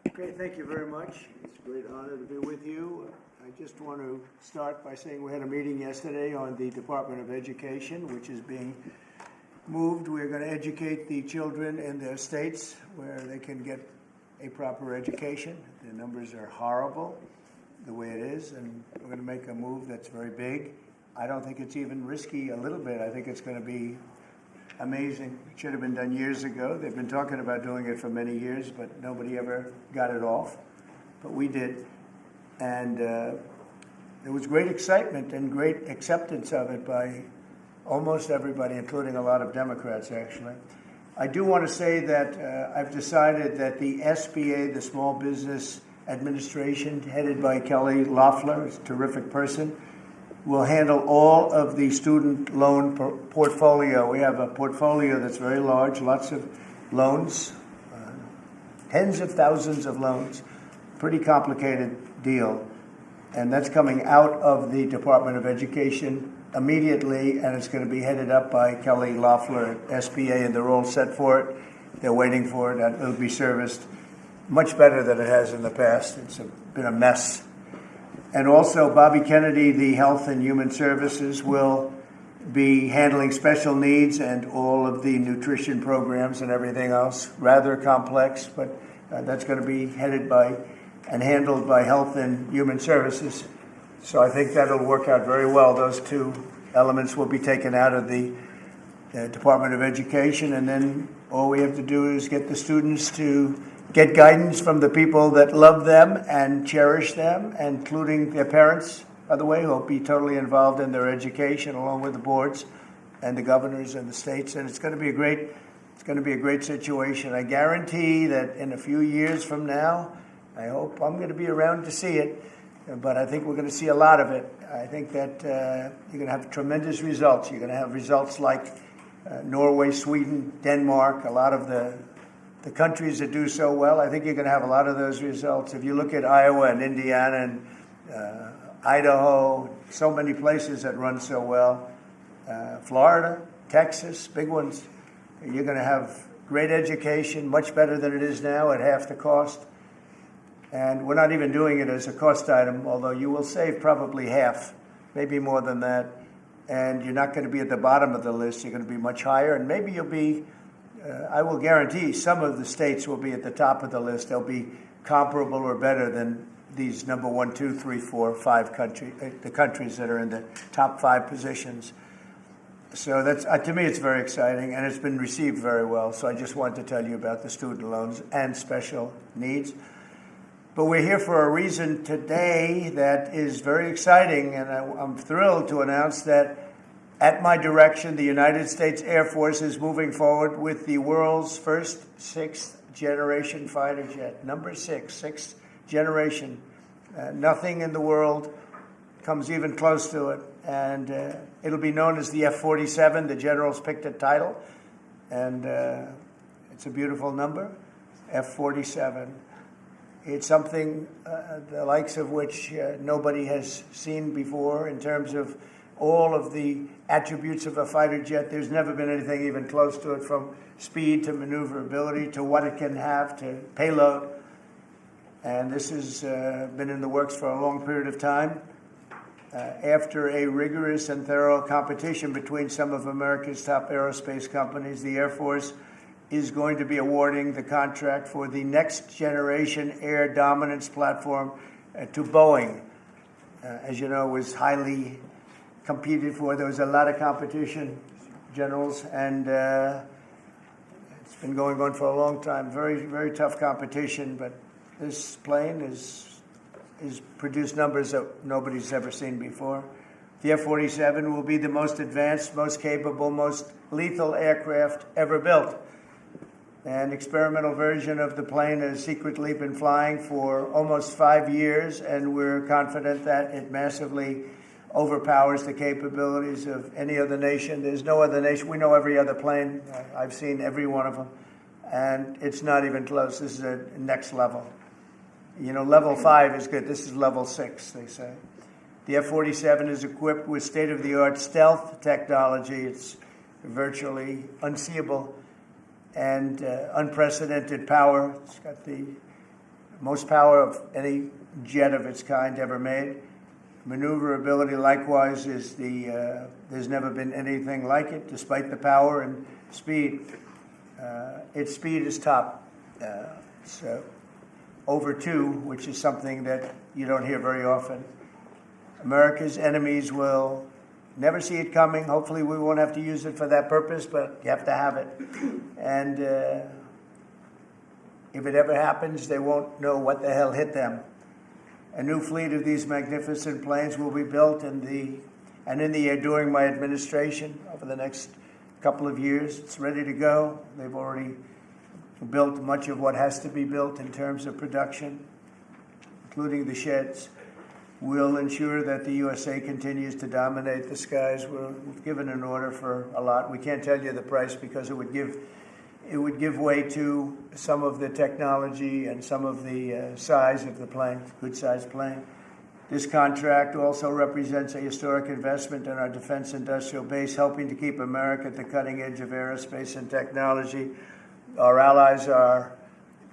Okay, thank you very much. It's a great honor to be with you. I just want to start by saying we had a meeting yesterday on the Department of Education, which is being moved. We're going to educate the children in their states where they can get a proper education. The numbers are horrible the way it is, and we're going to make a move that's very big. I don't think it's even risky a little bit. I think it's going to be amazing. It should have been done years ago. They've been talking about doing it for many years, but nobody ever got it off. But we did. And there was great excitement and great acceptance of it by almost everybody, including a lot of Democrats, actually. I do want to say that I've decided that the SBA, the Small Business Administration, headed by Kelly Loeffler, is a terrific person, will handle all of the student loan portfolio. We have a portfolio that's very large, lots of loans, tens of thousands of loans, pretty complicated deal. And that's coming out of the Department of Education immediately, and it's going to be headed up by Kelly Loeffler at SBA, and they're all set for it. They're waiting for it, and it'll be serviced much better than it has in the past. It's been a mess. And also, Bobby Kennedy, the Health and Human Services, will be handling special needs and all of the nutrition programs and everything else. Rather complex, but that's going to be headed by and handled by Health and Human Services. So I think that'll work out very well. Those two elements will be taken out of the Department of Education, and then all we have to do is get the students to get guidance from the people that love them and cherish them, including their parents, by the way, who will be totally involved in their education, along with the boards and the governors and the states. And it's going to be a great situation. I guarantee that in a few years from now, I hope I'm going to be around to see it, but I think we're going to see a lot of it. I think that you're going to have tremendous results. You're going to have results like Norway, Sweden, Denmark, a lot of the countries that do so well. I think you're going to have a lot of those results. If you look at Iowa and Indiana and Idaho, so many places that run so well, Florida, Texas, big ones, you're going to have great education, much better than it is now at half the cost. And we're not even doing it as a cost item, although you will save probably half, maybe more than that. And you're not going to be at the bottom of the list. You're going to be much higher, and maybe you'll be I will guarantee some of the states will be at the top of the list. They'll be comparable or better than these number 1, 2, 3, 4, 5 countries, the countries that are in the top 5 positions. So that's to me, it's very exciting, and it's been received very well. So I just wanted to tell you about the student loans and special needs. But we're here for a reason today that is very exciting, and I'm thrilled to announce that at my direction, the United States Air Force is moving forward with the world's first 6th generation fighter jet. Number 6, 6th generation. Nothing in the world comes even close to it. And it'll be known as the F-47. The generals picked a title. And it's a beautiful number, F-47. It's something the likes of which nobody has seen before in terms of all of the attributes of a fighter jet. There's never been anything even close to it, from speed to maneuverability to what it can have to payload. And this has been in the works for a long period of time. After a rigorous and thorough competition between some of America's top aerospace companies, the Air Force is going to be awarding the contract for the next generation air dominance platform to Boeing. As you know, it was highly competed for. There was a lot of competition, generals, and it's been going on for a long time. Very, very tough competition, but this plane is produced numbers that nobody's ever seen before. The F-47 will be the most advanced, most capable, most lethal aircraft ever built. An experimental version of the plane has secretly been flying for almost 5 years, and we're confident that it massively overpowers the capabilities of any other nation. There's no other nation. We know every other plane. I've seen every one of them, and it's not even close. This is a next level. You know, level 5 is good. This is level 6, they say. The F-47 is equipped with state-of-the-art stealth technology. It's virtually unseeable and unprecedented power. It's got the most power of any jet of its kind ever made. Maneuverability, likewise, is there's never been anything like it, despite the power and speed. Its speed is top. It's over 2, which is something that you don't hear very often. America's enemies will never see it coming. Hopefully we won't have to use it for that purpose, but you have to have it. And if it ever happens, they won't know what the hell hit them. A new fleet of these magnificent planes will be built in the air during my administration over the next couple of years. It's ready to go. They've already built much of what has to be built in terms of production, including the sheds. We'll ensure that the USA continues to dominate the skies. We've given an order for a lot. We can't tell you the price because it would give way to some of the technology and some of the size of the plane, good-sized plane. This contract also represents a historic investment in our defense industrial base, helping to keep America at the cutting edge of aerospace and technology. Our allies are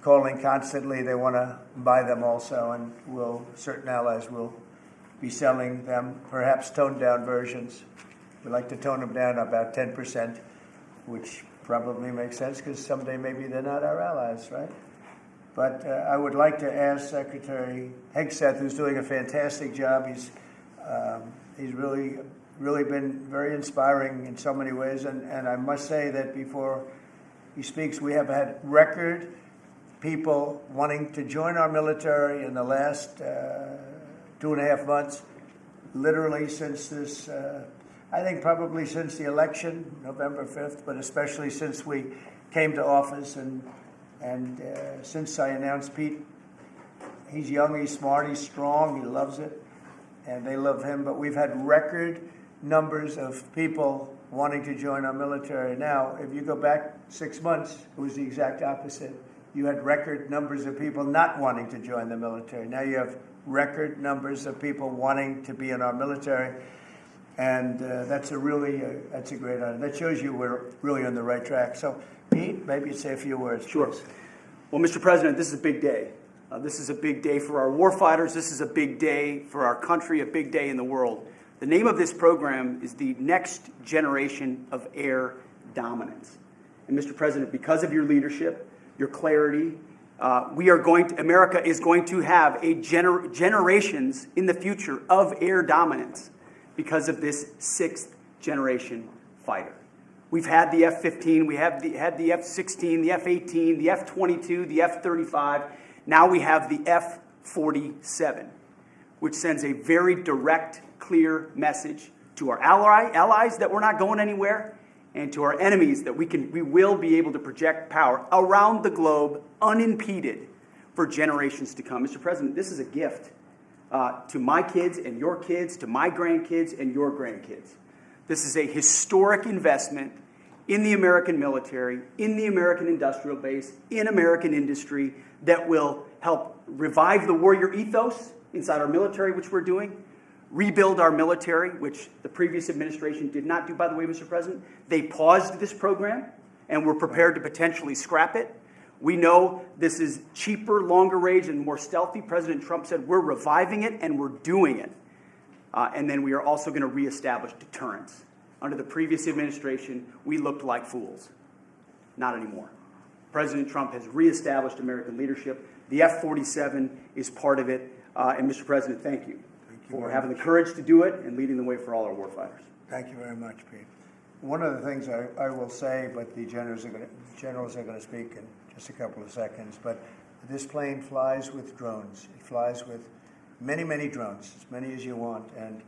calling constantly. They want to buy them also, and certain allies will be selling them, perhaps toned-down versions. We like to tone them down about 10%, which probably makes sense because someday maybe they're not our allies, right? But I would like to ask Secretary Hegseth, who's doing a fantastic job. He's really been very inspiring in so many ways, and I must say that before he speaks, we have had record people wanting to join our military in the last 2.5 months, literally since this, I think probably since the election, November 5th, but especially since we came to office and since I announced Pete. He's young, he's smart, he's strong, he loves it, and they love him. But we've had record numbers of people wanting to join our military. Now, if you go back 6 months, it was the exact opposite. You had record numbers of people not wanting to join the military. Now you have record numbers of people wanting to be in our military, and that's a great honor. That shows you we're really on the right track. So, Pete, maybe you'd say a few words. Sure. Please. Well, Mr. President, this is a big day. This is a big day for our warfighters. This is a big day for our country, a big day in the world. The name of this program is the Next Generation of Air Dominance. And Mr. President, because of your leadership, your clarity, America is going to have generations in the future of air dominance because of this 6th generation fighter. We've had the F-15, we had the F-16, the F-18, the F-22, the F-35. Now we have the F-47, which sends a very direct, clear message to our allies that we're not going anywhere, and to our enemies that we will be able to project power around the globe unimpeded for generations to come. Mr. President, this is a gift to my kids and your kids, to my grandkids and your grandkids. This is a historic investment in the American military, in the American industrial base, in American industry that will help revive the warrior ethos inside our military, which we're doing, rebuild our military, which the previous administration did not do, by the way, Mr. President. They paused this program and were prepared to potentially scrap it. We know this is cheaper, longer range, and more stealthy. President Trump said we're reviving it and we're doing it. And then we are also going to reestablish deterrence. Under the previous administration, we looked like fools. Not anymore. President Trump has reestablished American leadership. The F-47 is part of it. And Mr. President, thank you for having the courage to do it and leading the way for all our warfighters. Thank you very much, Pete. One of the things I will say, but the generals are going to speak in just a couple of seconds, but this plane flies with drones. It flies with many, many drones, as many as you want, and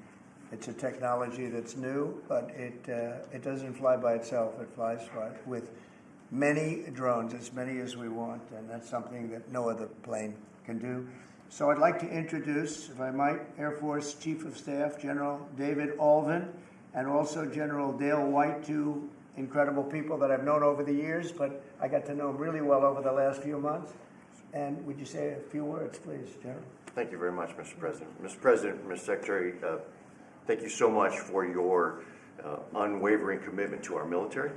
it's a technology that's new, but it doesn't fly by itself. It flies with many drones, as many as we want, and that's something that no other plane can do. So I'd like to introduce, if I might, Air Force Chief of Staff General David Alvin, and also General Dale White, two incredible people that I've known over the years, but I got to know them really well over the last few months. And would you say a few words, please, General? Thank you very much, Mr. President. Mr. President, Mr. Secretary, thank you so much for your unwavering commitment to our military.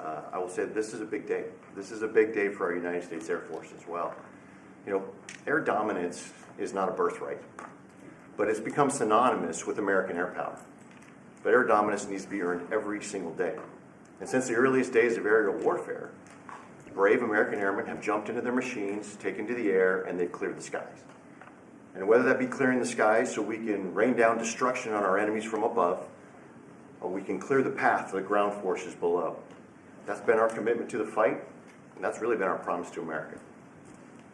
I will say this is a big day. This is a big day for our United States Air Force as well. You know, air dominance is not a birthright, but it's become synonymous with American air power. But air dominance needs to be earned every single day. And since the earliest days of aerial warfare, brave American airmen have jumped into their machines, taken to the air, and they've cleared the skies. And whether that be clearing the skies so we can rain down destruction on our enemies from above, or we can clear the path to the ground forces below. That's been our commitment to the fight, and that's really been our promise to America.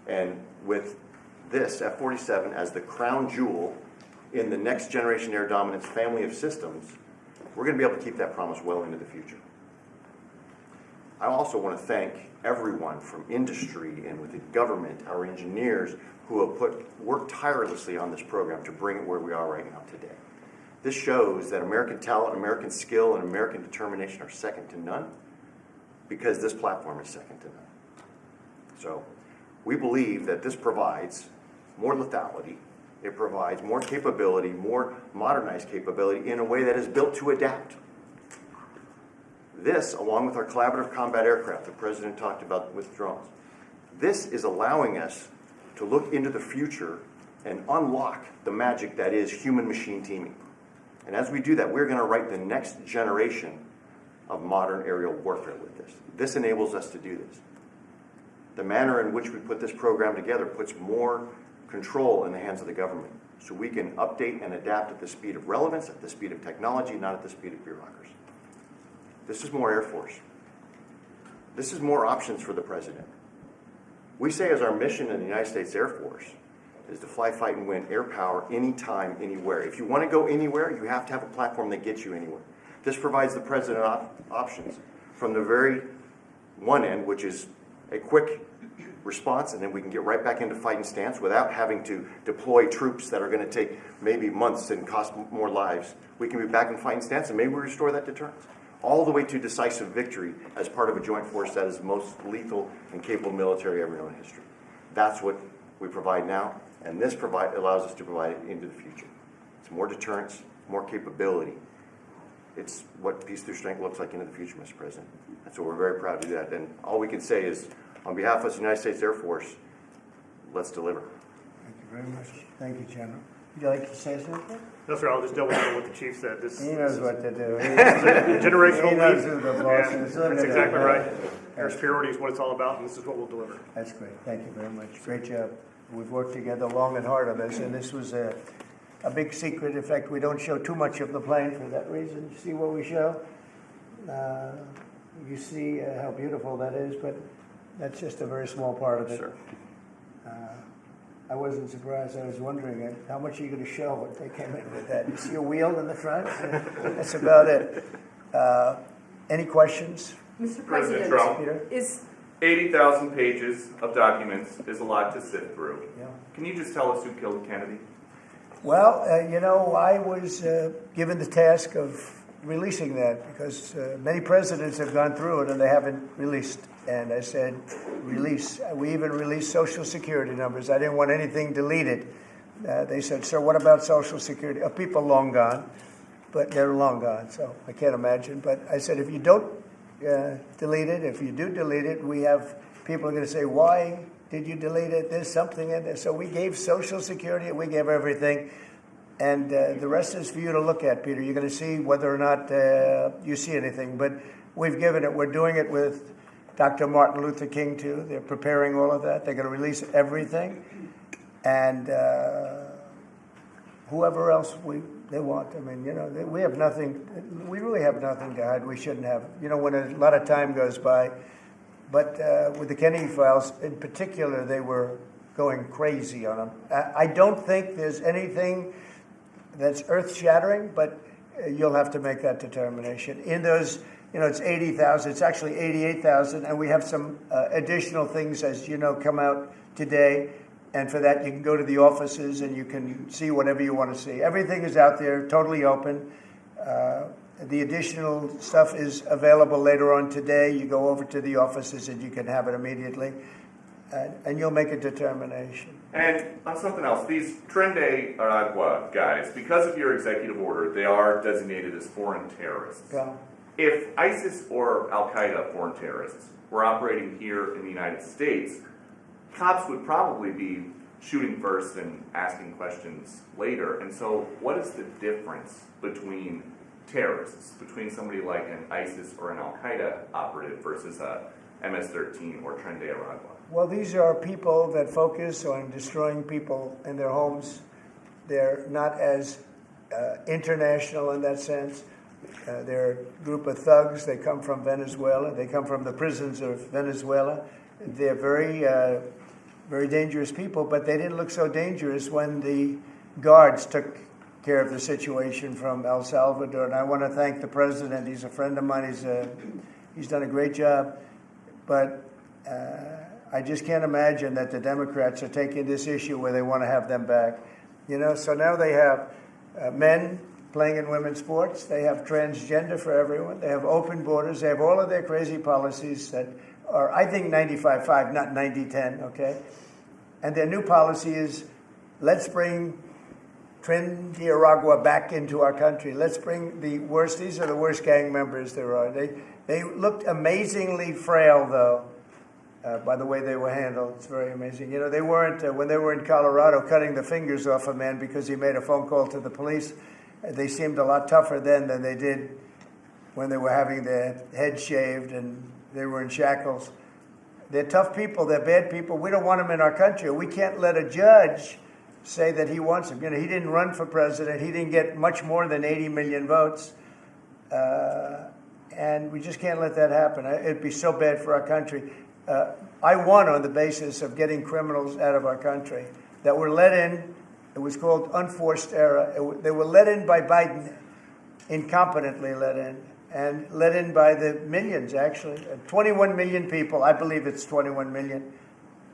And with this F-47 as the crown jewel in the next generation air dominance family of systems, we're going to be able to keep that promise well into the future. I also want to thank everyone from industry and with the government, our engineers, who have worked tirelessly on this program to bring it where we are right now today. This shows that American talent, American skill, and American determination are second to none, because this platform is second to none. So we believe that this provides more lethality, it provides more capability, more modernized capability in a way that is built to adapt. This, along with our collaborative combat aircraft the President talked about with drones, this is allowing us to look into the future and unlock the magic that is human-machine teaming. And as we do that, we're going to write the next generation of modern aerial warfare with this. This enables us to do this. The manner in which we put this program together puts more control in the hands of the government, so we can update and adapt at the speed of relevance, at the speed of technology, not at the speed of bureaucracy. This is more Air Force. This is more options for the President. We say as our mission in the United States Air Force is to fly, fight, and win air power anytime, anywhere. If you want to go anywhere, you have to have a platform that gets you anywhere. This provides the President options from the very one end, which is a quick response, and then we can get right back into fighting stance without having to deploy troops that are going to take maybe months and cost more lives. We can be back in fighting stance, and maybe we restore that deterrence. All the way to decisive victory as part of a joint force that is the most lethal and capable military ever known in history. That's what we provide now, and this allows us to provide it into the future. It's more deterrence, more capability. It's what peace through strength looks like into the future, Mr. President. And so we're very proud to do that. And all we can say is, on behalf of the United States Air Force, let's deliver. Thank you very much. Thank you, General. Would you like to say something? No, sir, I'll just double down what the chief said. He knows what to do. Generational He knows leap. who the boss And is. that's exactly right. Air superiority is what it's all about, and this is what we'll deliver. That's great. Thank you very much. Great job. We've worked together long and hard on this, and this was a big secret. In fact, we don't show too much of the plane for that reason. You see what we show? You see how beautiful that is, but that's just a very small part of it. Sure. I wasn't surprised. I was wondering how much are you going to show when they came in with that. You see a wheel in the front? That's about it. Any questions? Mr. President President, Trump, Peter? is 80,000 pages of documents is a lot to sift through. Yeah. Can you just tell us who killed Kennedy? Well, I was given the task of releasing that because many presidents have gone through it and they haven't released. And I said, release. We even released Social Security numbers. I didn't want anything deleted. They said, sir, what about Social Security? People long gone, but they're long gone, so I can't imagine. But I said, if you don't delete it, if you do delete it, we have people are going to say, why did you delete it? There's something in there. So we gave Social Security, we gave everything. And the rest is for you to look at, Peter. You're going to see whether or not you see anything. But we've given it. We're doing it with Dr. Martin Luther King, too. They're preparing all of that. They're going to release everything. And whoever else they want. I mean, we have nothing. We really have nothing to hide. We shouldn't have. When a lot of time goes by. But with the Kennedy files in particular, they were going crazy on them. I don't think there's anything that's earth-shattering, but you'll have to make that determination. In those, it's 80,000. It's actually 88,000, and we have some additional things, as you know, come out today. And for that, you can go to the offices and you can see whatever you want to see. Everything is out there, totally open. The additional stuff is available later on today. You go over to the offices and you can have it immediately. and you'll make a determination. And on something else, these Tren de Aragua guys, because of your executive order, they are designated as foreign terrorists. Yeah. If ISIS or Al-Qaeda foreign terrorists were operating here in the United States, cops would probably be shooting first and asking questions later. And so what is the difference between terrorists, between somebody like an ISIS or an Al-Qaeda operative versus a MS-13 or Tren de Aragua? Well, these are people that focus on destroying people in their homes. They're not as international in that sense. They're a group of thugs. They come from Venezuela. They come from the prisons of Venezuela. They're very dangerous people, but they didn't look so dangerous when the guards took care of the situation from El Salvador. And I want to thank the president. He's a friend of mine. He's done a great job. But I just can't imagine that the Democrats are taking this issue where they want to have them back. You know, so now they have men playing in women's sports. They have transgender for everyone. They have open borders. They have all of their crazy policies that are, I think, 95-5, not 90-10, okay? And their new policy is, let's bring Tren de Aragua back into our country. Let's bring the worst. These are the worst gang members there are. They looked amazingly frail, though, by the way they were handled. It's very amazing. You know, they weren't, when they were in Colorado cutting the fingers off a man because he made a phone call to the police, they seemed a lot tougher then than they did when they were having their heads shaved and they were in shackles. They're tough people. They're bad people. We don't want them in our country. We can't let a judge say that he wants them. You know, he didn't run for president. He didn't get much more than 80 million votes. And we just can't let that happen. It'd be so bad for our country. I won on the basis of getting criminals out of our country that were let in. It was called unforced error. They were let in by Biden, incompetently let in, and let in by the millions, actually. 21 million people. I believe it's 21 million.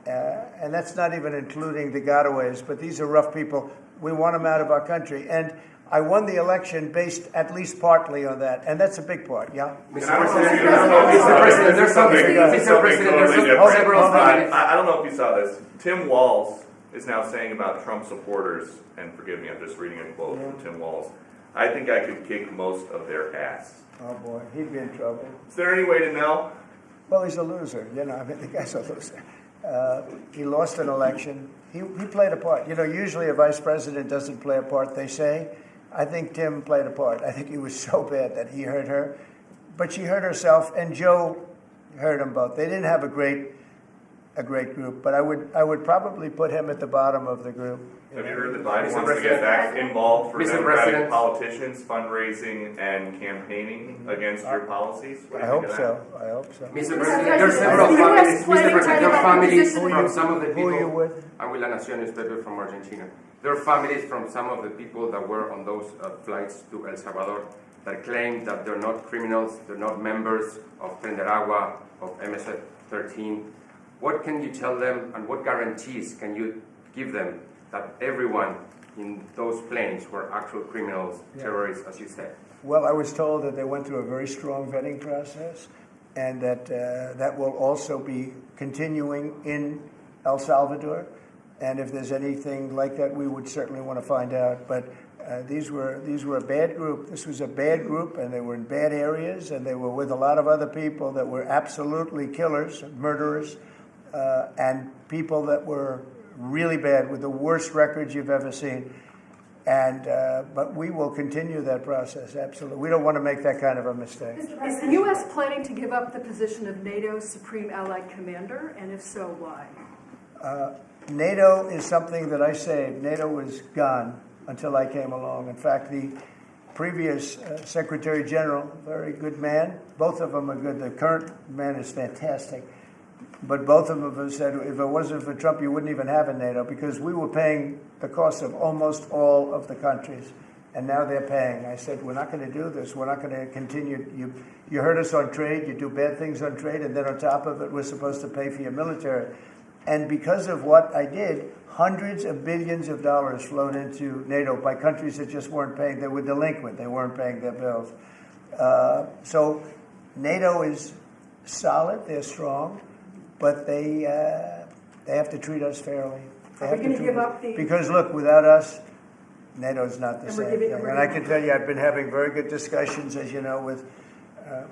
And that's not even including the gotaways. But these are rough people. We want them out of our country. And I won the election based at least partly on that. And that's a big part, yeah? Mr. President, there's something totally different. I don't know if you saw this. Tim Walz is now saying about Trump supporters, and forgive me, I'm just reading a quote from Tim Walz, I think I could kick most of their ass. Oh, boy, he'd be in trouble. Is there any way to know? Well, he's a loser. You know, I mean, the guy's a loser. He lost an election. He played a part. You know, usually a vice president doesn't play a part, they say. I think Tim played a part. I think he was so bad that he hurt her. But she hurt herself, and Joe hurt them both. They didn't have a great group, but I would probably put him at the bottom of the group. Have you heard that Biden wants to get back involved for Democratic politicians, fundraising and campaigning against your policies? I hope so. Mr. President, there are several families. Mr. President, there are families from some of the people. Who are you with? I'm with La Nación newspaper from Argentina. There are families from some of the people that were on those flights to El Salvador that claim that they're not criminals, they're not members of Tren de Aragua, of MS-13. What can you tell them, and what guarantees can you give them that everyone in those planes were actual criminals, terrorists, as you said? Well, I was told that they went through a very strong vetting process, and that that will also be continuing in El Salvador. And if there's anything like that, we would certainly want to find out. But these were a bad group. This was a bad group, and they were in bad areas, and they were with a lot of other people that were absolutely killers, murderers, and people that were really bad with the worst records you've ever seen. And but we will continue that process, absolutely. We don't want to make that kind of a mistake. Is the U.S. planning to give up the position of NATO's Supreme Allied Commander, and if so, why? NATO is something that I saved. NATO was gone until I came along. In fact, the previous Secretary General, very good man, both of them are good. The current man is fantastic. But both of them have said, if it wasn't for Trump, you wouldn't even have a NATO, because we were paying the cost of almost all of the countries. And now they're paying. I said, we're not going to do this. We're not going to continue. You hurt us on trade. You do bad things on trade. And then on top of it, we're supposed to pay for your military. And because of what I did, hundreds of billions of dollars flowed into NATO by countries that just weren't paying. They were delinquent. They weren't paying their bills. So NATO is solid. They're strong. But they They have to treat us fairly. They Are have we to gonna treat give us- up the- Because look, without us, NATO's not the And we're same giving- thing. we're And I giving- can tell you, I've been having very good discussions, as you know, with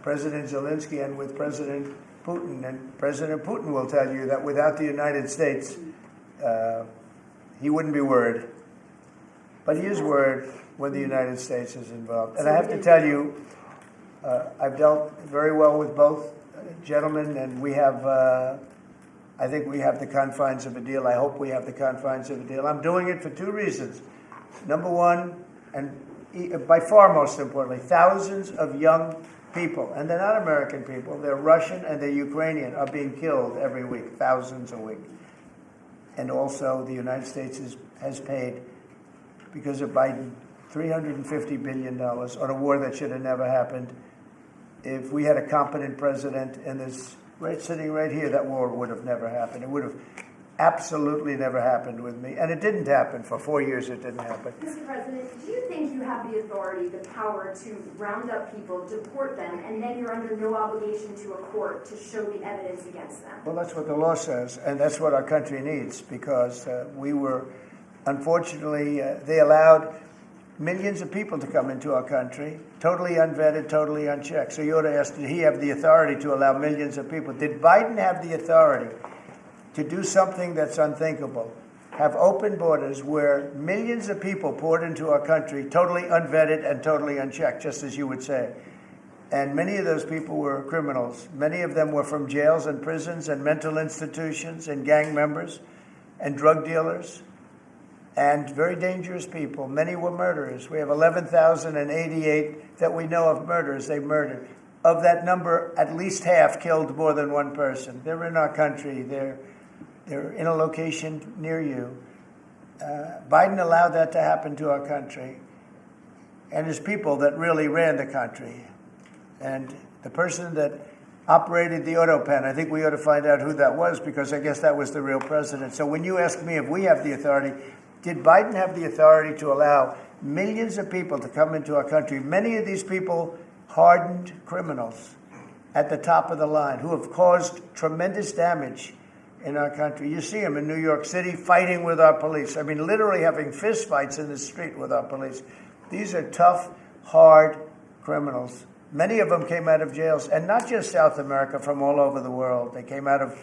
President Zelensky and with President Putin. And President Putin will tell you that without the United States, he wouldn't be worried. But he is worried when the United States is involved. And I have to tell you, I've dealt very well with both gentlemen, and we have, I think we have the confines of a deal. I hope we have the confines of a deal. I'm doing it for two reasons. Number one, and by far most importantly, thousands of young people, and they're not American people, they're Russian and they're Ukrainian, are being killed every week, thousands a week. And also the United States has paid, because of Biden, $350 billion on a war that should have never happened. If we had a competent president in this, sitting right here, that war would have never happened. It would have absolutely never happened with me. And it didn't happen. For 4 years, it didn't happen. Mr. President, do you think you have the authority, the power to round up people, deport them, and then you're under no obligation to a court to show the evidence against them? Well, that's what the law says, and that's what our country needs, because we were, unfortunately, they allowed millions of people to come into our country, totally unvetted, totally unchecked. So you ought to ask, did he have the authority to allow millions of people? Did Biden have the authority to do something that's unthinkable? Have open borders where millions of people poured into our country, totally unvetted and totally unchecked, just as you would say. And many of those people were criminals. Many of them were from jails and prisons and mental institutions and gang members and drug dealers and very dangerous people. Many were murderers. We have 11,088 that we know of murderers they murdered. Of that number, at least half killed more than one person. They're in our country. They're in a location near you. Biden allowed that to happen to our country. And his people that really ran the country. And the person that operated the auto pen, I think we ought to find out who that was, because I guess that was the real president. So when you ask me if we have the authority, did Biden have the authority to allow millions of people to come into our country? Many of these people, hardened criminals at the top of the line who have caused tremendous damage in our country. You see them in New York City fighting with our police. I mean, literally having fist fights in the street with our police. These are tough, hard criminals. Many of them came out of jails, and not just South America, from all over the world. They came out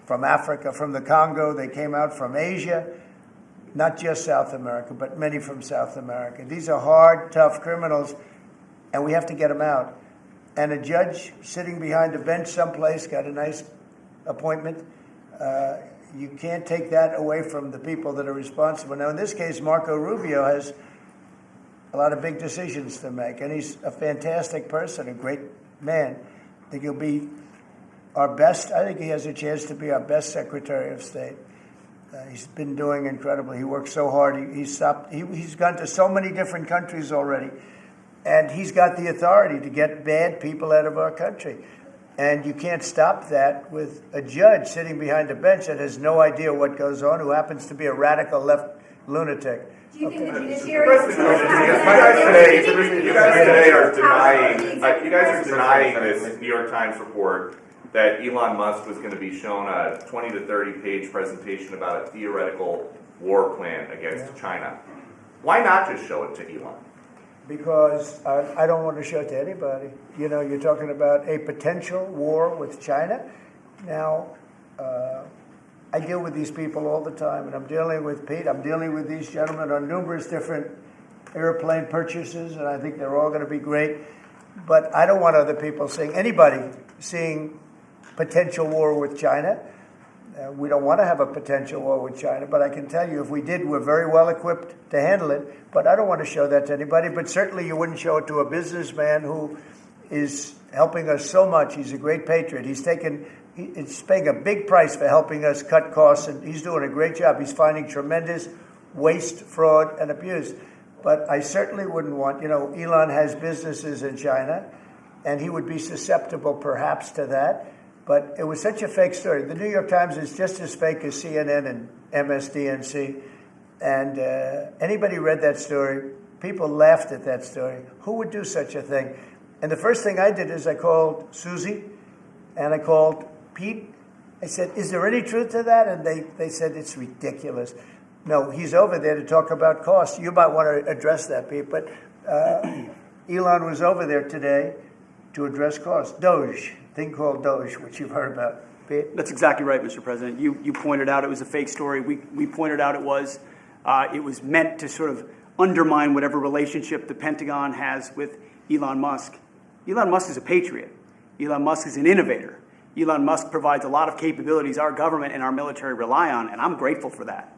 from Africa, from the Congo. They came out from Asia. Not just South America, but many from South America. These are hard, tough criminals, and we have to get them out. And a judge sitting behind a bench someplace got a nice appointment. You can't take that away from the people that are responsible. Now, in this case, Marco Rubio has a lot of big decisions to make, and he's a fantastic person, a great man. I think he'll be our best. I think he has a chance to be our best Secretary of State. He's been doing incredibly. He works so hard. He's gone to so many different countries already, and he's got the authority to get bad people out of our country. And you can't stop that with a judge sitting behind a bench that has no idea what goes on, who happens to be a radical left lunatic. Do you think the judiciary is You guys today are denying. You guys are denying this New York Times report that Elon Musk was going to be shown a 20 to 30 page presentation about a theoretical war plan against China. Why not just show it to Elon? Because I don't want to show it to anybody. You know, you're talking about a potential war with China. Now, I deal with these people all the time, and I'm dealing with Pete. I'm dealing with these gentlemen on numerous different airplane purchases, and I think they're all going to be great. But I don't want other people seeing potential war with China. We don't want to have a potential war with China, but I can tell you if we did, we're very well equipped to handle it. But I don't want to show that to anybody. But certainly you wouldn't show it to a businessman who is helping us so much. He's a great patriot. He's paying a big price for helping us cut costs, and he's doing a great job. He's finding tremendous waste, fraud, and abuse. But I certainly wouldn't want, Elon has businesses in China, and he would be susceptible perhaps to that. But it was such a fake story. The New York Times is just as fake as CNN and MSDNC. And anybody read that story, people laughed at that story. Who would do such a thing? And the first thing I did is I called Susie, and I called Pete, I said, is there any truth to that? And they said, it's ridiculous. No, he's over there to talk about costs. You might want to address that, Pete. But Elon was over there today to address costs. Doge, thing called Doge, which you've heard about. Pete? That's exactly right, Mr. President. You pointed out it was a fake story. We pointed out it was meant to sort of undermine whatever relationship the Pentagon has with Elon Musk. Elon Musk is a patriot. Elon Musk is an innovator. Elon Musk provides a lot of capabilities our government and our military rely on, and I'm grateful for that.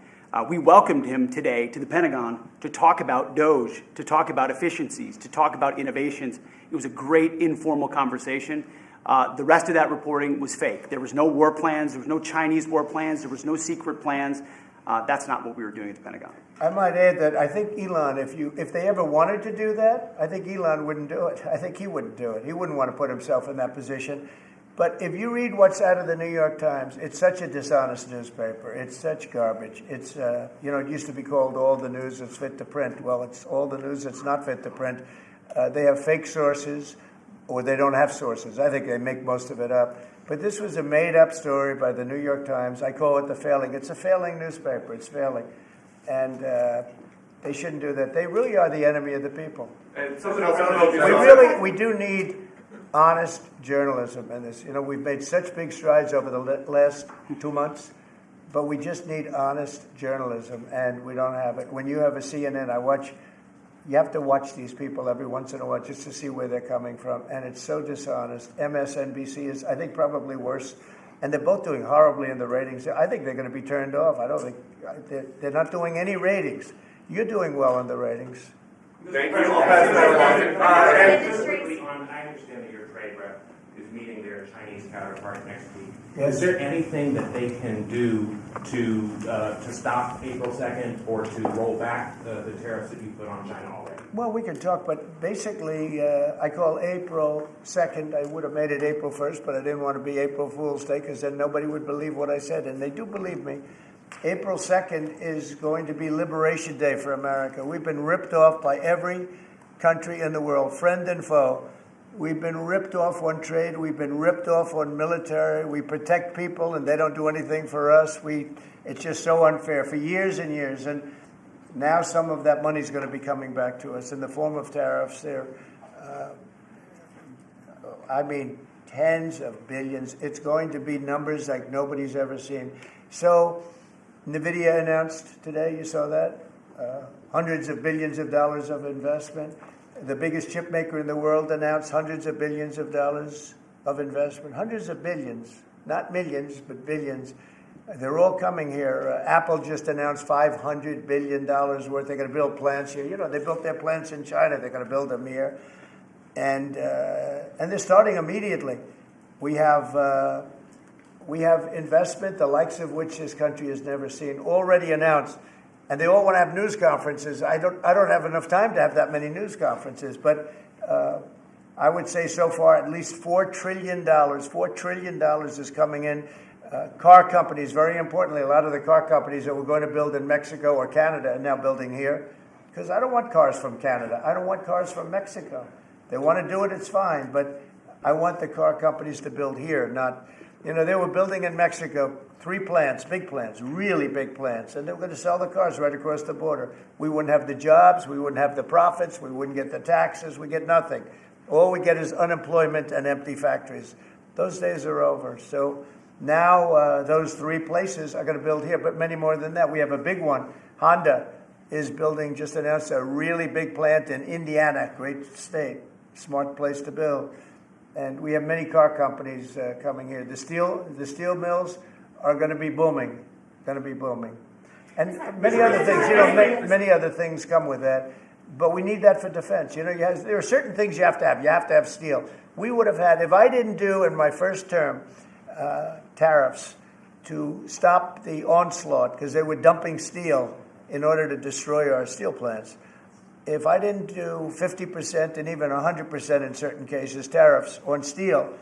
We welcomed him today to the Pentagon to talk about Doge, to talk about efficiencies, to talk about innovations. It was a great informal conversation. The rest of that reporting was fake. There was no war plans. There was no Chinese war plans. There was no secret plans. That's not what we were doing at the Pentagon. I might add that I think Elon, if they ever wanted to do that, I think Elon wouldn't do it. I think he wouldn't do it. He wouldn't want to put himself in that position. But if you read what's out of the New York Times, it's such a dishonest newspaper. It's such garbage. It's, it used to be called all the news that's fit to print. Well, it's all the news that's not fit to print. They have fake sources, or they don't have sources. I think they make most of it up. But this was a made-up story by the New York Times. I call it the failing. It's a failing newspaper. It's failing. And they shouldn't do that. They really are the enemy of the people. And something else, I don't know if We do need honest journalism in this. We've made such big strides over the last 2 months, but we just need honest journalism, and we don't have it. When you have a CNN, you have to watch these people every once in a while just to see where they're coming from, and it's so dishonest. MSNBC is, I think, probably worse, and they're both doing horribly in the ratings. I think they're going to be turned off. I don't think they're not doing any ratings. You're doing well in the ratings. Thank you. I'll pass that along. I understand that your trade rep is meeting their Chinese counterpart next week. Yes. Is there anything that they can do to stop April 2nd or to roll back the tariffs that you put on China already? Well, we can talk, but basically, I call April 2nd. I would have made it April 1st, but I didn't want to be April Fool's Day because then nobody would believe what I said, and they do believe me. April 2nd is going to be Liberation Day for America. We've been ripped off by every country in the world, friend and foe. We've been ripped off on trade. We've been ripped off on military. We protect people, and they don't do anything for us. It's just so unfair for years and years. And now some of that money is going to be coming back to us in the form of tariffs. Tens of billions. It's going to be numbers like nobody's ever seen. So NVIDIA announced today, you saw that, hundreds of billions of dollars of investment. The biggest chip maker in the world announced hundreds of billions of dollars of investment. Hundreds of billions, not millions, but billions. They're all coming here. Apple just announced $500 billion worth. They're going to build plants here. They built their plants in China. They're going to build them here. And they're starting immediately. We have investment, the likes of which this country has never seen, already announced. And they all want to have news conferences. I don't have enough time to have that many news conferences, but I would say so far at least $4 trillion. $4 trillion is coming in. Car companies, very importantly, a lot of the car companies that were going to build in Mexico or Canada are now building here. Because I don't want cars from Canada. I don't want cars from Mexico. They want to do it, it's fine. But I want the car companies to build here, not... they were building in Mexico 3 plants, big plants, really big plants, and they were going to sell the cars right across the border. We wouldn't have the jobs, we wouldn't have the profits, we wouldn't get the taxes, we get nothing. All we get is unemployment and empty factories. Those days are over. So now those 3 places are going to build here, but many more than that. We have a big one. Honda is building, just announced a really big plant in Indiana, great state, smart place to build. And we have many car companies coming here. The steel mills are going to be booming, And many other things, many other things come with that. But we need that for defense. There are certain things you have to have. You have to have steel. We would have had, if I didn't do in my first term tariffs to stop the onslaught, because they were dumping steel in order to destroy our steel plants. If I didn't do 50% and even 100% in certain cases tariffs on steel,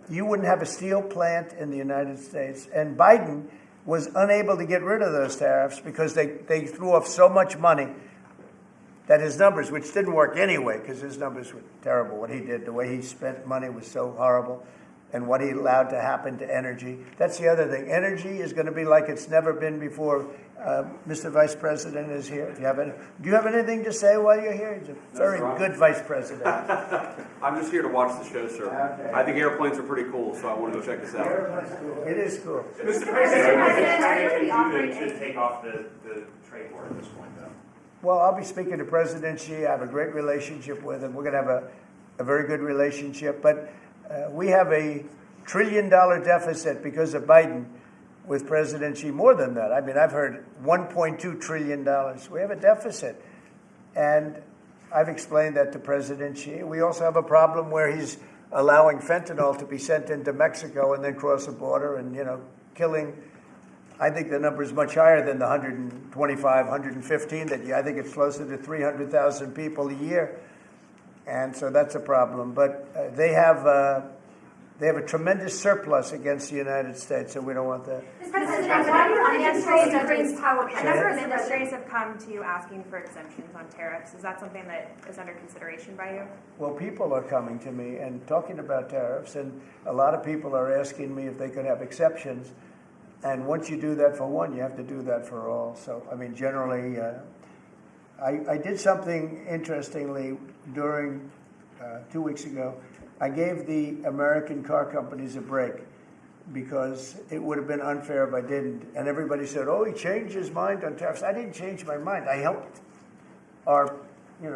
you wouldn't have a steel plant in the United States. And Biden was unable to get rid of those tariffs because they threw off so much money that his numbers, which didn't work anyway because his numbers were terrible, what he did, the way he spent money was so horrible. and what he allowed to happen to energy. That's the other thing. Energy is going to be like it's never been before. Mr. Vice President is here. If you have do you have anything to say while you're here? He's a very good Vice President. I'm just here to watch the show, sir. Okay. I think airplanes are pretty cool, so I want to go check this out. It is cool. Mr. President, are you going to be offering to take off the trade war at this point, though? Well, I'll be speaking to President Xi. I have a great relationship with him. We're going to have a very good relationship. But we have a $1 trillion deficit because of Biden with President Xi. More than that. I mean, I've heard $1.2 trillion. We have a deficit. And I've explained that to President Xi. We also have a problem where he's allowing fentanyl to be sent into Mexico and then cross the border and, killing. I think the number is much higher than the 125, 115. I think it's closer to 300,000 people a year. And so that's a problem. But they have a tremendous surplus against the United States, and we don't want that. Mr. President, why administrators power A number of industries have come to you asking for exemptions on tariffs. Is that something that is under consideration by you? Well, people are coming to me and talking about tariffs, and a lot of people are asking me if they could have exceptions. And once you do that for one, you have to do that for all. So, I mean, generally, I did something interestingly during 2 weeks ago. I gave the American car companies a break because it would have been unfair if I didn't. And everybody said, oh, he changed his mind on tariffs. I didn't change my mind. I helped our,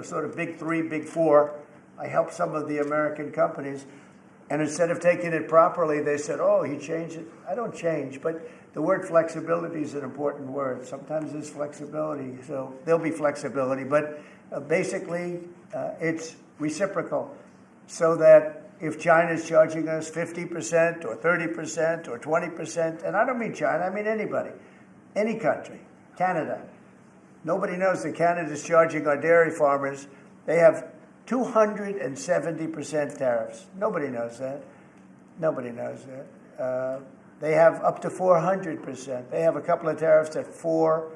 sort of big three, big four. I helped some of the American companies. And instead of taking it properly, they said, oh, he changed it. I don't change. But the word flexibility is an important word. Sometimes there's flexibility. So there'll be flexibility. But basically, it's reciprocal. So that if China's charging us 50% or 30% or 20%, and I don't mean China, I mean anybody, any country, Canada. Nobody knows that Canada's charging our dairy farmers. They have 270% tariffs. Nobody knows that. Nobody knows that. They have up to 400%. They have a couple of tariffs at 400%.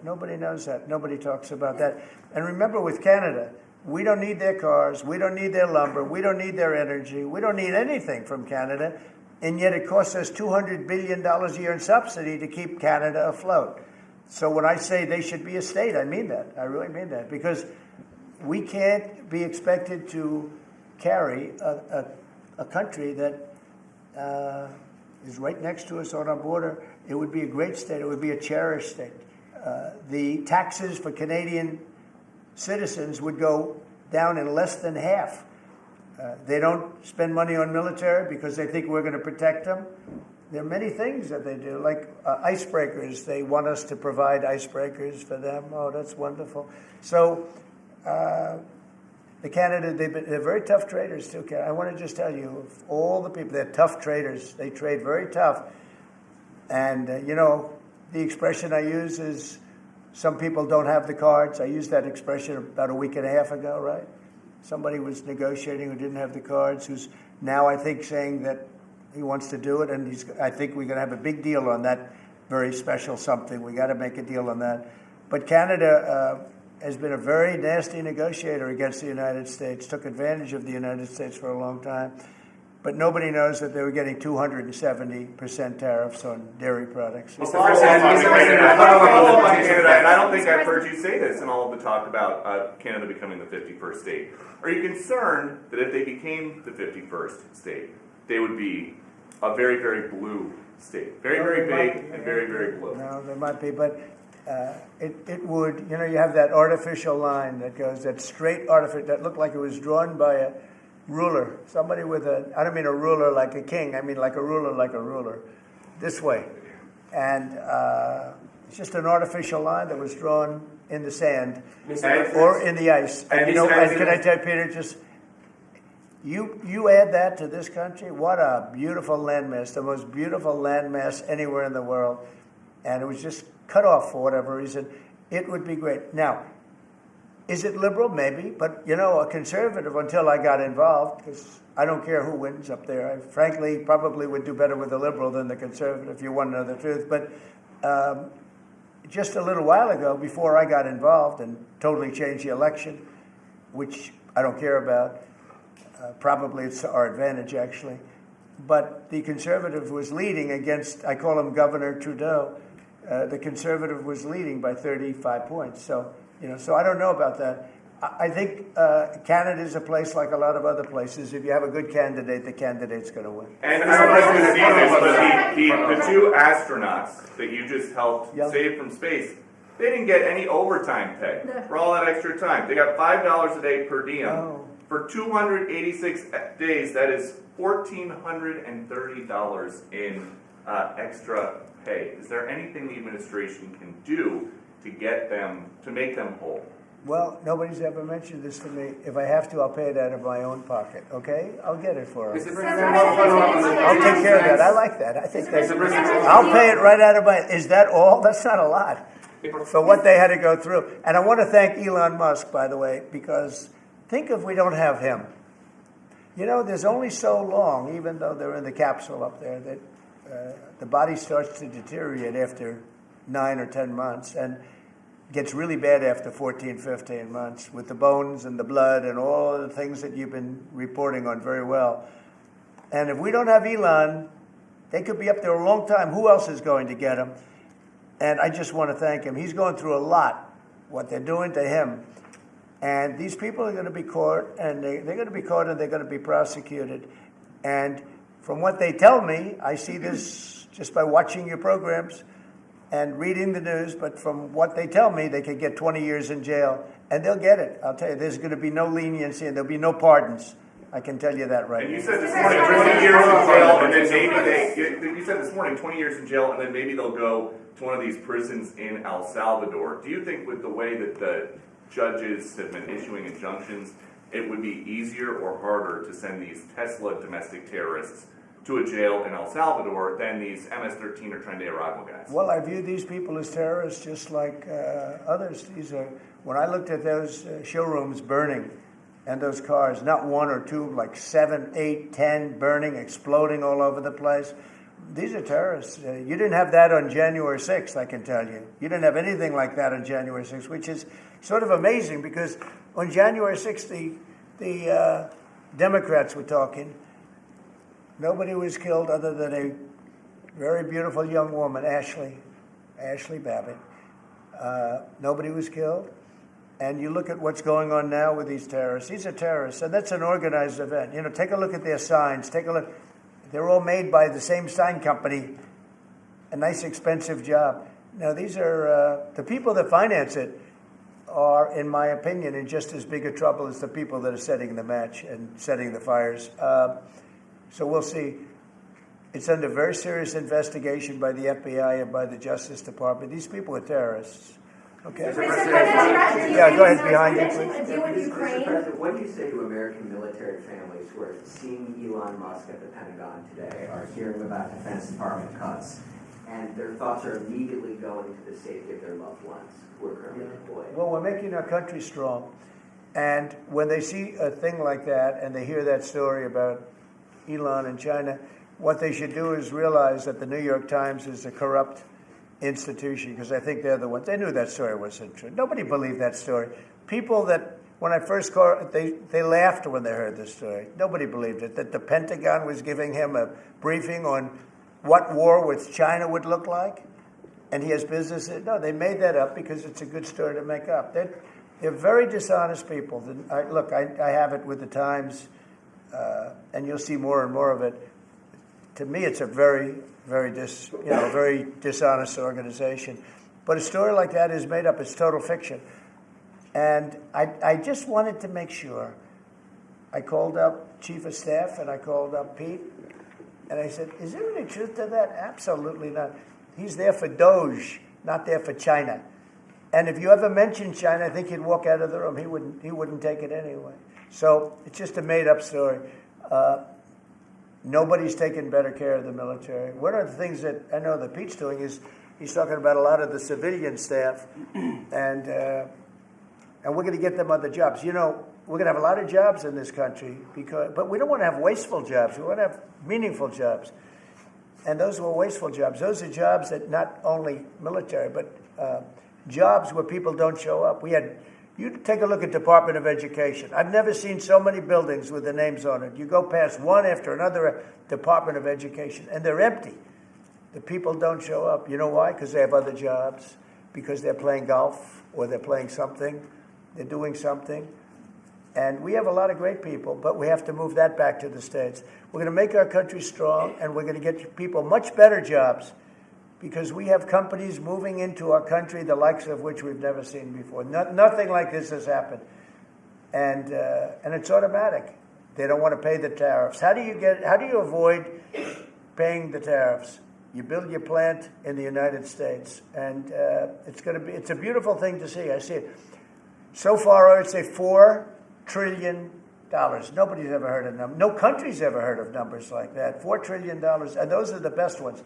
Nobody knows that. Nobody talks about that. And remember, with Canada, we don't need their cars. We don't need their lumber. We don't need their energy. We don't need anything from Canada. And yet it costs us $200 billion a year in subsidy to keep Canada afloat. So when I say they should be a state, I mean that. I really mean that. Because we can't be expected to carry a country that is right next to us on our border. It would be a great state. It would be a cherished state. The taxes for Canadian citizens would go down in less than half. They don't spend money on military because they think we're going to protect them. There are many things that they do, like icebreakers. They want us to provide icebreakers for them. Oh, that's wonderful. So the Canada, they're very tough traders too. I want to just tell you, of all the people, they're tough traders. They trade very tough. And, the expression I use is, some people don't have the cards. I used that expression about a week and a half ago, right? Somebody was negotiating who didn't have the cards, who's now, I think, saying that he wants to do it, and I think we're going to have a big deal on that very special something. We got to make a deal on that. But Canada has been a very nasty negotiator against the United States, took advantage of the United States for a long time. But nobody knows that they were getting 270% tariffs on dairy products. And I don't think I've heard you say this in all of the talk about Canada becoming the 51st state. Are you concerned that if they became the 51st state, they would be a very, very blue state? Very, very big and very, very blue. No, there might be, but it would, you have that artificial line that goes, that straight artificial, that looked like it was drawn by a ruler. Somebody with I don't mean a ruler like a king, I mean like a ruler, this way. And it's just an artificial line that was drawn in the sand or in the ice. And can I tell you, Peter, just, you add that to this country, what a beautiful landmass, the most beautiful landmass anywhere in the world. And it was just cut off for whatever reason. It would be great. Now, is it liberal? Maybe. But, a conservative until I got involved, because I don't care who wins up there. I frankly probably would do better with the liberal than the conservative, if you want to know the truth. But just a little while ago, before I got involved and totally changed the election, which I don't care about, Probably it's to our advantage, actually. But the Conservative was leading against, I call him Governor Trudeau. The Conservative was leading by 35 points. So, so I don't know about that. I think Canada is a place like a lot of other places. If you have a good candidate, the candidate's going to win. And I don't know if you've seen this, but the two astronauts that you just helped save from space, they didn't get any overtime pay for all that extra time. They got $5 a day per diem. For 286 days, that is $1,430 in extra pay. Is there anything the administration can do to get them, to make them whole? Well, nobody's ever mentioned this to me. If I have to, I'll pay it out of my own pocket, okay? I'll get it for them. I'll take care of that. I like that. I think that's... I'll pay it right out of my... Is that all? That's not a lot for what they had to go through. And I want to thank Elon Musk, by the way, because think if we don't have him. There's only so long, even though they're in the capsule up there, that the body starts to deteriorate after 9 or 10 months. And gets really bad after 14, 15 months with the bones and the blood and all of the things that you've been reporting on very well. And if we don't have Elon, they could be up there a long time. Who else is going to get him? And I just want to thank him. He's going through a lot, what they're doing to him. And these people are going to be caught, and they're going to be caught, and they're going to be prosecuted. And from what they tell me, I see this just by watching your programs and reading the news, but from what they tell me, they could get 20 years in jail, and they'll get it. I'll tell you, there's going to be no leniency, and there'll be no pardons. I can tell you that right now. And you said this morning 20 years in jail, and then maybe you said this morning 20 years in jail, and then maybe they'll go to one of these prisons in El Salvador. Do you think with the way that the judges have been issuing injunctions, it would be easier or harder to send these Tesla domestic terrorists to a jail in El Salvador than these MS-13 or Tren de Aragua guys? Well, I view these people as terrorists just like others. When I looked at those showrooms burning and those cars, not one or two, like 7, 8, 10 burning, exploding all over the place. These are terrorists. You didn't have that on January 6th, I can tell you. You didn't have anything like that on January 6th, which is sort of amazing because on January 6th, the Democrats were talking. Nobody was killed other than a very beautiful young woman, Ashley Babbitt. Nobody was killed. And you look at what's going on now with these terrorists. These are terrorists, and that's an organized event. Take a look at their signs. Take a look. They're all made by the same sign company. A nice, expensive job. Now, these are the people that finance it are, in my opinion, in just as big a trouble as the people that are setting the match and setting the fires. So we'll see. It's under very serious investigation by the FBI and by the Justice Department. These people are terrorists. Okay. Yeah, go ahead behind you, please. Mr. President, what do you say to American military families who are seeing Elon Musk at the Pentagon today, are hearing about Defense Department cuts, and their thoughts are immediately going to the safety of their loved ones who are currently deployed? Well, we're making our country strong. And when they see a thing like that and they hear that story about Elon and China, what they should do is realize that the New York Times is a corrupt institution, because I think they're the ones. They knew that story wasn't true. Nobody believed that story. People that, when I first called, they laughed when they heard the story. Nobody believed it, that the Pentagon was giving him a briefing on what war with China would look like, and he has business. No, they made that up because it's a good story to make up. They're very dishonest people. Look, I have it with the Times, and you'll see more and more of it. To me, it's a very dishonest organization. But a story like that is made up. It's total fiction. And I just wanted to make sure. I called up Chief of Staff and I called up Pete. And I said, is there any truth to that? Absolutely not. He's there for Doge, not there for China. And if you ever mention China, I think he'd walk out of the room. He wouldn't take it anyway. So it's just a made-up story. Nobody's taken better care of the military. One of the things that I know that Pete's doing is he's talking about a lot of the civilian staff, and we're going to get them other jobs. We're going to have a lot of jobs in this country, but we don't want to have wasteful jobs. We want to have meaningful jobs. And those were wasteful jobs. Those are jobs that not only military, but jobs where people don't show up. We had You take a look at Department of Education. I've never seen so many buildings with the names on it. You go past one after another Department of Education, and they're empty. The people don't show up. You know why? Because they have other jobs, because they're playing golf, or they're playing something, they're doing something. And we have a lot of great people, but we have to move that back to the States. We're going to make our country strong, and we're going to get people much better jobs, because we have companies moving into our country, the likes of which we've never seen before. Nothing like this has happened. And it's automatic. They don't want to pay the tariffs. How do you avoid paying the tariffs? You build your plant in the United States, and it's a beautiful thing to see. I see it. So far, I would say $4 trillion. Nobody's ever heard of them. No country's ever heard of numbers like that. $4 trillion, and those are the best ones.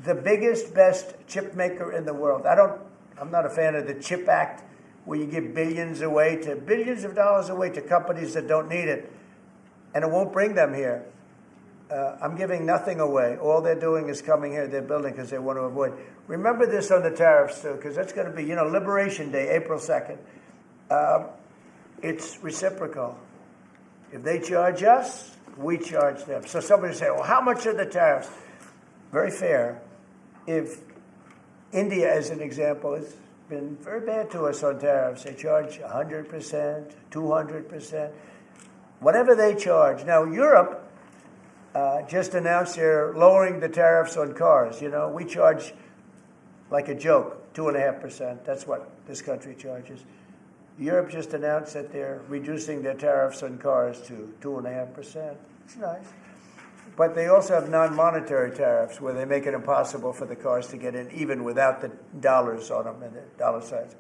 The biggest, best chip maker in the world. I'm not a fan of the CHIP Act, where you give billions of dollars away to companies that don't need it, and it won't bring them here. I'm giving nothing away. All they're doing is coming here. They're building because they want to avoid. Remember this on the tariffs, too, because that's going to be, Liberation Day, April 2nd. It's reciprocal. If they charge us, we charge them. So somebody say, well, how much are the tariffs? Very fair. If India, as an example, has been very bad to us on tariffs, they charge 100%, 200%, whatever they charge. Now, Europe just announced they're lowering the tariffs on cars. We charge like a joke, 2.5%. That's what this country charges. Europe just announced that they're reducing their tariffs on cars to 2.5%. It's nice. But they also have non-monetary tariffs where they make it impossible for the cars to get in even without the dollars on them and the dollar signs.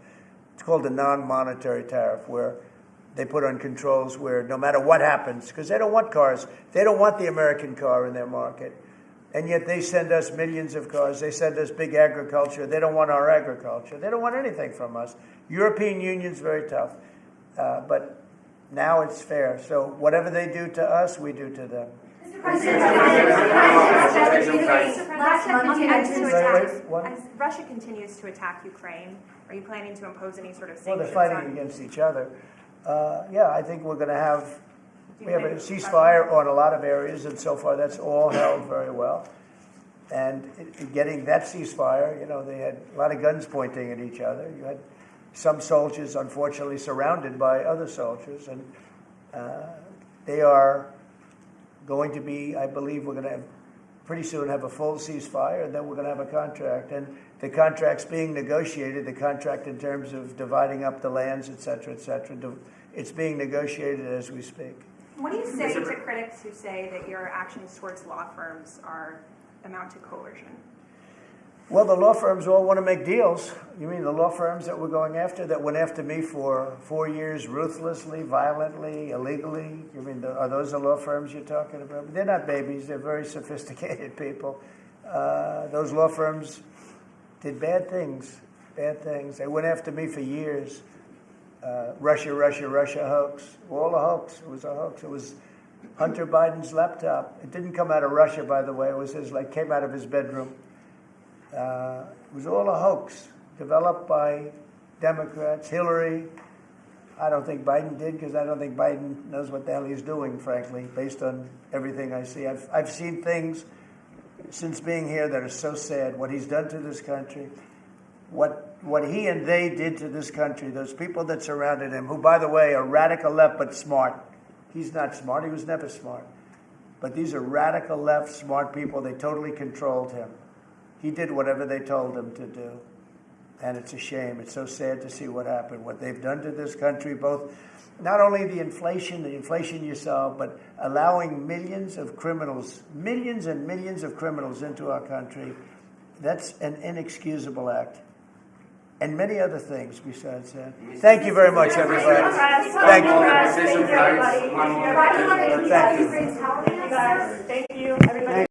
It's called a non-monetary tariff, where they put on controls where no matter what happens, because they don't want cars, they don't want the American car in their market. And yet they send us millions of cars. They send us big agriculture. They don't want our agriculture. They don't want anything from us. European Union's very tough. But now it's fair. So whatever they do to us, we do to them. Russia continues to attack Ukraine. Are you planning to impose any sort of sanctions? Well, they're fighting against each other. I think we're going to have... We have a ceasefire on a lot of areas, and so far that's all held very well. And getting that ceasefire, they had a lot of guns pointing at each other. You had some soldiers, unfortunately, surrounded by other soldiers, and they are going to be, I believe, we're going to pretty soon have a full ceasefire, and then we're going to have a contract. And the contract's being negotiated, the contract in terms of dividing up the lands, et cetera, it's being negotiated as we speak. What do you say to critics who say that your actions towards law firms amount to coercion? Well, the law firms all want to make deals. You mean the law firms that we're going after, that went after me for 4 years, ruthlessly, violently, illegally? You mean, are those the law firms you're talking about? They're not babies. They're very sophisticated people. Those law firms did bad things. They went after me for years. Russia hoax. All a hoax. It was a hoax. It was Hunter Biden's laptop. It didn't come out of Russia, by the way. It was came out of his bedroom. It was all a hoax, developed by Democrats. Hillary, I don't think Biden did, because I don't think Biden knows what the hell he's doing, frankly, based on everything I see. I've seen things since being here that are so sad, what he's done to this country, what he and they did to this country, those people that surrounded him, who, by the way, are radical left but smart. He's not smart. He was never smart. But these are radical left, smart people. They totally controlled him. He did whatever they told him to do. And it's a shame. It's so sad to see what happened, what they've done to this country, both not only the inflation you saw, but allowing millions and millions of criminals into our country. That's an inexcusable act. And many other things besides that. Thank you very much, everybody. Thank you. Thank you, everybody.